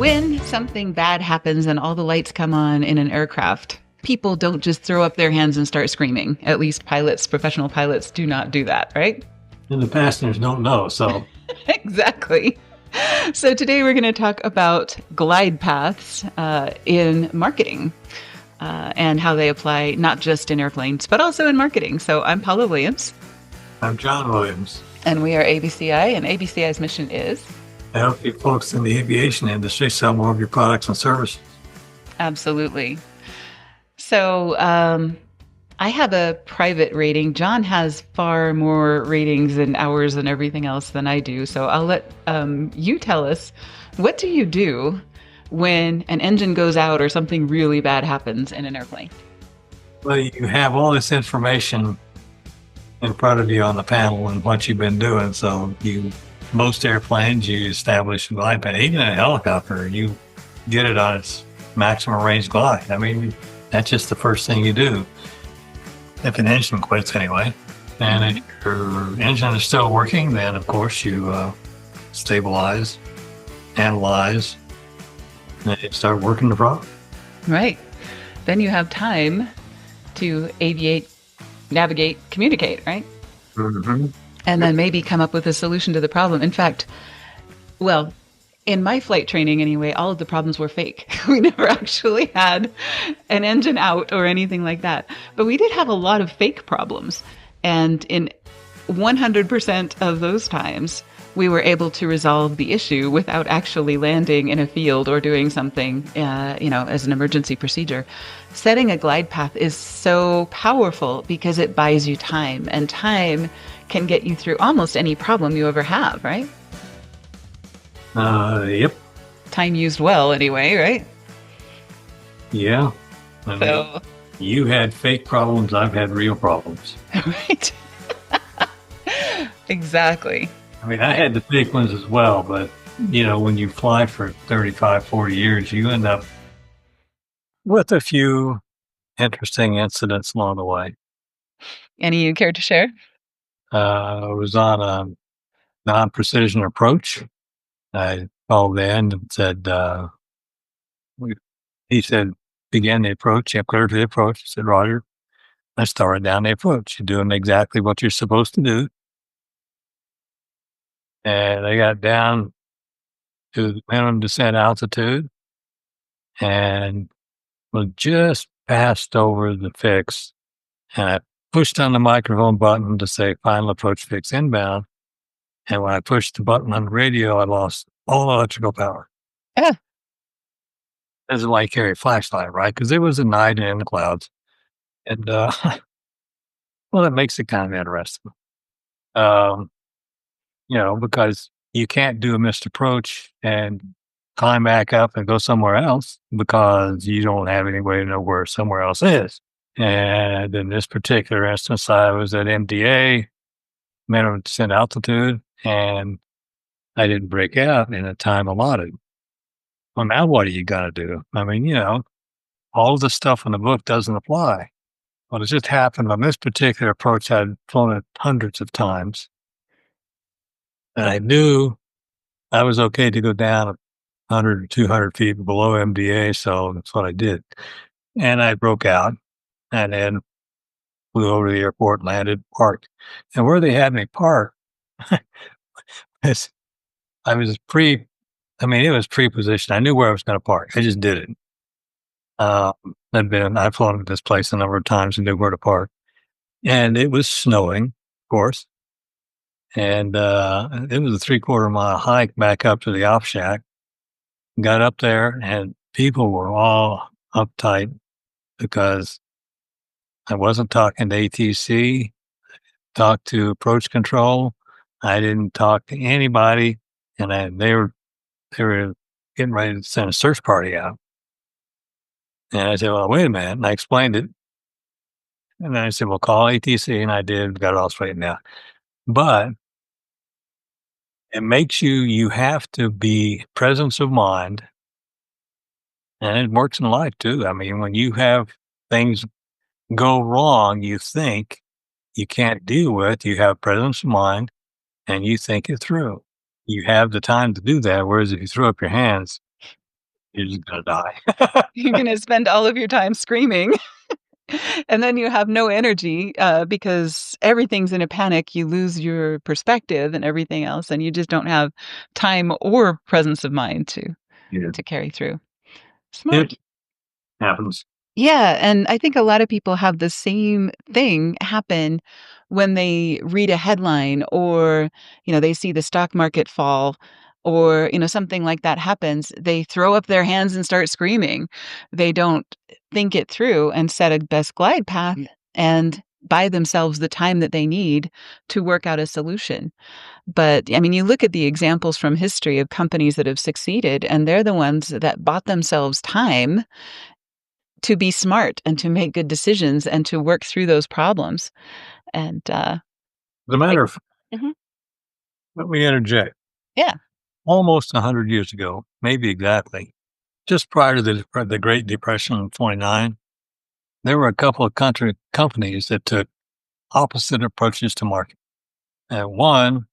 When something bad happens and all the lights come on in an aircraft, people don't just throw up their hands and start screaming. At least pilots, professional pilots, do not do that, right? And the passengers don't know. So Exactly. So today we're going to talk about glide paths in marketing and how they apply not just in airplanes, but also in marketing. So I'm Paula Williams. I'm John Williams. And we are ABCI, and ABCI's mission is I help you folks in the aviation industry sell more of your products and services. absolutely. So I have a private rating. John has far more ratings and hours and everything else than I do. So I'll let you tell us, what do you do when an engine goes out or something really bad happens in an airplane? Well, you have all this information in front of you on the panel and what you've been doing. So most airplanes, you establish a glide path. Even a helicopter, you get it on its maximum range glide. I mean, that's just the first thing you do. If an engine quits anyway, and if your engine is still working, then of course you stabilize, analyze, and you start working the problem. Right. Then you have time to aviate, navigate, communicate, right? Mm-hmm. And then maybe come up with a solution to the problem. In fact, well, in my flight training anyway, all of the problems were fake. We never actually had an engine out or anything like that. But we did have a lot of fake problems. And in 100% of those times, we were able to resolve the issue without actually landing in a field or doing something, as an emergency procedure. Setting a glide path is so powerful because it buys you time, and time can get you through almost any problem you ever have, right? Yep. Time used well anyway, right? Yeah. I mean, you had fake problems, I've had real problems. Right. Exactly. I mean, I had the fake ones as well, but, when you fly for 35, 40 years, you end up with a few interesting incidents along the way. Any you care to share? I was on a non-precision approach. I called in and said, he said, begin the approach. Yeah, clear to the approach. I said, Roger. I started down the approach. You're doing exactly what you're supposed to do. And I got down to the minimum descent altitude and was just passed over the fix. And I pushed on the microphone button to say final approach fix inbound. And when I pushed the button on the radio, I lost all electrical power. Yeah. As a light carry flashlight, right? Because it was a night and in the clouds. And, well, that makes it kind of interesting. Because you can't do a missed approach and climb back up and go somewhere else because you don't have any way to know where somewhere else is. And in this particular instance, I was at MDA, minimum descent altitude, and I didn't break out in a time allotted. Well, now what are you going to do? I mean, all of the stuff in the book doesn't apply. Well, it just happened on this particular approach. I'd flown it hundreds of times. And I knew I was okay to go down 100 or 200 feet below MDA, so that's what I did. And I broke out and then flew over the airport, landed, parked. And where they had me parked, it was pre-positioned. I knew where I was going to park. I just did it. I've flown to this place a number of times and knew where to park. And it was snowing, of course. And it was a 3/4 mile hike back up to the op shack. Got up there and people were all uptight because I wasn't talking to ATC, talked to approach control. I didn't talk to anybody, and they were getting ready to send a search party out. And I said, well, wait a minute. And I explained it. And then I said, well, call ATC. And I did, got it all straightened out. But it makes you have to be presence of mind. And it works in life too. I mean, when you have things go wrong, you think you can't deal with, you have presence of mind and you think it through. You have the time to do that. Whereas if you throw up your hands, You're just going to die. You're going to spend all of your time screaming. And then you have no energy because everything's in a panic. You lose your perspective and everything else, and you just don't have time or presence of mind Yeah. to carry through. Smart. It happens. Yeah, and I think a lot of people have the same thing happen when they read a headline or, they see the stock market fall or, something like that happens. They throw up their hands and start screaming. They don't think it through and set a best glide path and buy themselves the time that they need to work out a solution. But I mean, you look at the examples from history of companies that have succeeded, and they're the ones that bought themselves time to be smart and to make good decisions and to work through those problems. And, As a matter of fact, Mhm. let me interject. Yeah. Almost 100 years ago, maybe exactly, just prior to the Great Depression of 29, there were a couple of companies that took opposite approaches to marketing. And one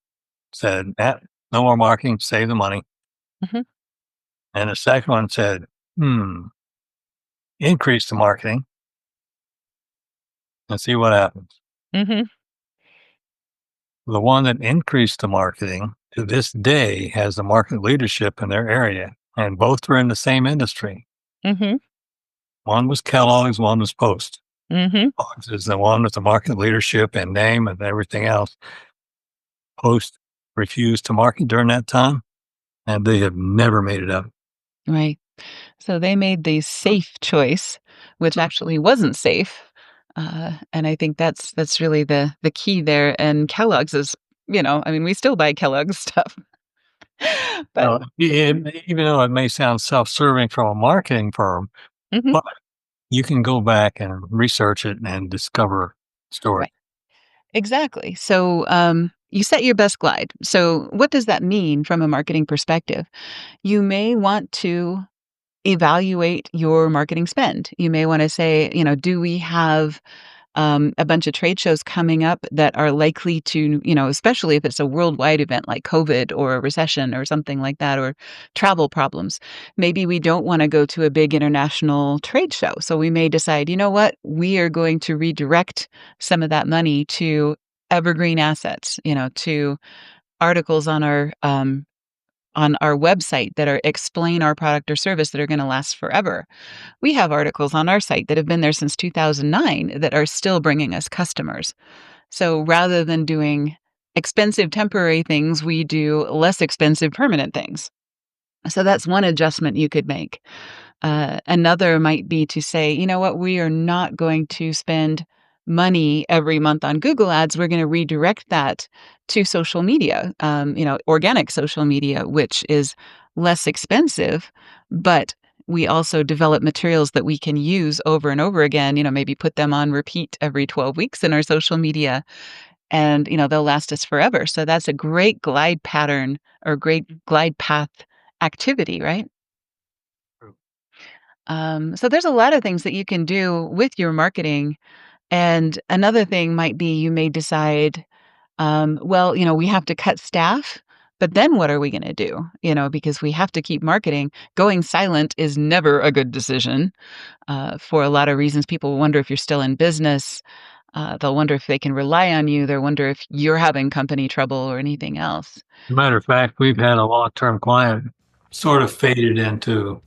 said, no more marketing, save the money. Mhm. And the second one said, increase the marketing and see what happens. Mhm. The one that increased the marketing to this day has the market leadership in their area, and both were in the same industry. Mhm. One was Kellogg's, one was Post. Mhm. Kellogg's is the one with the market leadership and name and everything else. Post refused to market during that time, and they have never made it up. Right. So they made the safe choice, which actually wasn't safe. And I think that's really the key there. And Kellogg's is, I mean, we still buy Kellogg's stuff. But Even though it may sound self-serving from a marketing firm, Mhm. but you can go back and research it and discover story. Right. Exactly. So, you set your best glide. So what does that mean from a marketing perspective? You may want to evaluate your marketing spend. You may want to say, do we have a bunch of trade shows coming up that are likely to, especially if it's a worldwide event like COVID or a recession or something like that, or travel problems. Maybe we don't want to go to a big international trade show. So we may decide, you know what, we are going to redirect some of that money to evergreen assets, to articles on our website that are explain our product or service that are going to last forever. We have articles on our site that have been there since 2009 that are still bringing us customers. So rather than doing expensive temporary things, we do less expensive permanent things. So that's one adjustment you could make. Another might be to say, you know what, we are not going to spend money every month on Google ads. We're going to redirect that to social media, organic social media, which is less expensive, but we also develop materials that we can use over and over again, maybe put them on repeat every 12 weeks in our social media and, they'll last us forever. So that's a great glide pattern or great glide path activity, right? So there's a lot of things that you can do with your marketing. And another thing might be you may decide, well, we have to cut staff, but then what are we going to do? Because we have to keep marketing. Going silent is never a good decision for a lot of reasons. People wonder if you're still in business. They'll wonder if they can rely on you. They'll wonder if you're having company trouble or anything else. As a matter of fact, we've had a long-term client sort of faded into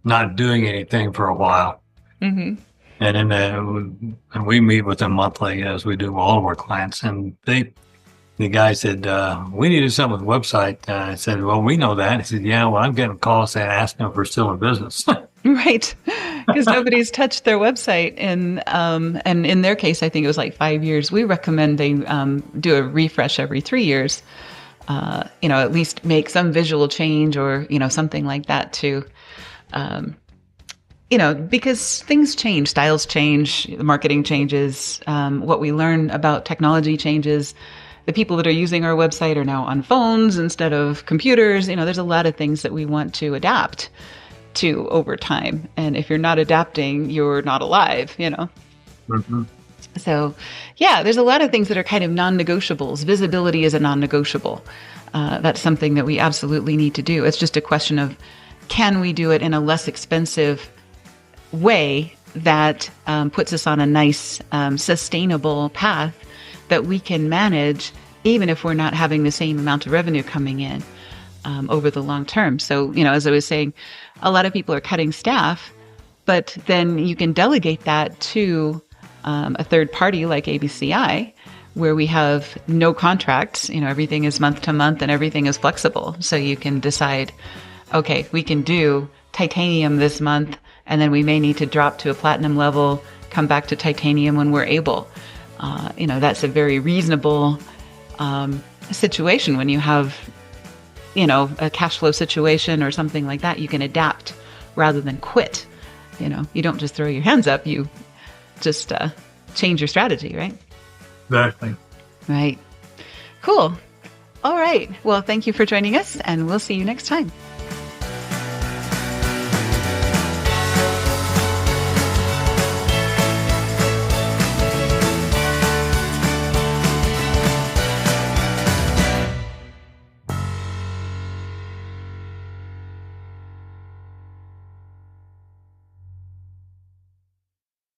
not doing anything for a while. Hmm. And we meet with them monthly, as we do with all of our clients. And the guy said, we need to do something with the website. I said, well, we know that. He said, yeah, well, I'm getting calls saying, asking if we're still in business. Right. Because nobody's touched their website. And in their case, I think it was like 5 years. We recommend they do a refresh every 3 years, at least make some visual change or, something like that to, because things change, styles change, marketing changes, what we learn about technology changes. The people that are using our website are now on phones instead of computers. There's a lot of things that we want to adapt to over time. And if you're not adapting, you're not alive, Mm-hmm. So, yeah, there's a lot of things that are kind of non-negotiables. Visibility is a non-negotiable. That's something that we absolutely need to do. It's just a question of can we do it in a less expensive way that puts us on a nice, sustainable path that we can manage, even if we're not having the same amount of revenue coming in over the long term. So, as I was saying, a lot of people are cutting staff, but then you can delegate that to a third party like ABCI, where we have no contracts. Everything is month to month and everything is flexible. So you can decide, okay, we can do titanium this month, and then we may need to drop to a platinum level, come back to titanium when we're able. That's a very reasonable situation when you have, a cash flow situation or something like that. You can adapt rather than quit. You don't just throw your hands up. You just change your strategy, right? Exactly. Right. Cool. All right. Well, thank you for joining us, and we'll see you next time.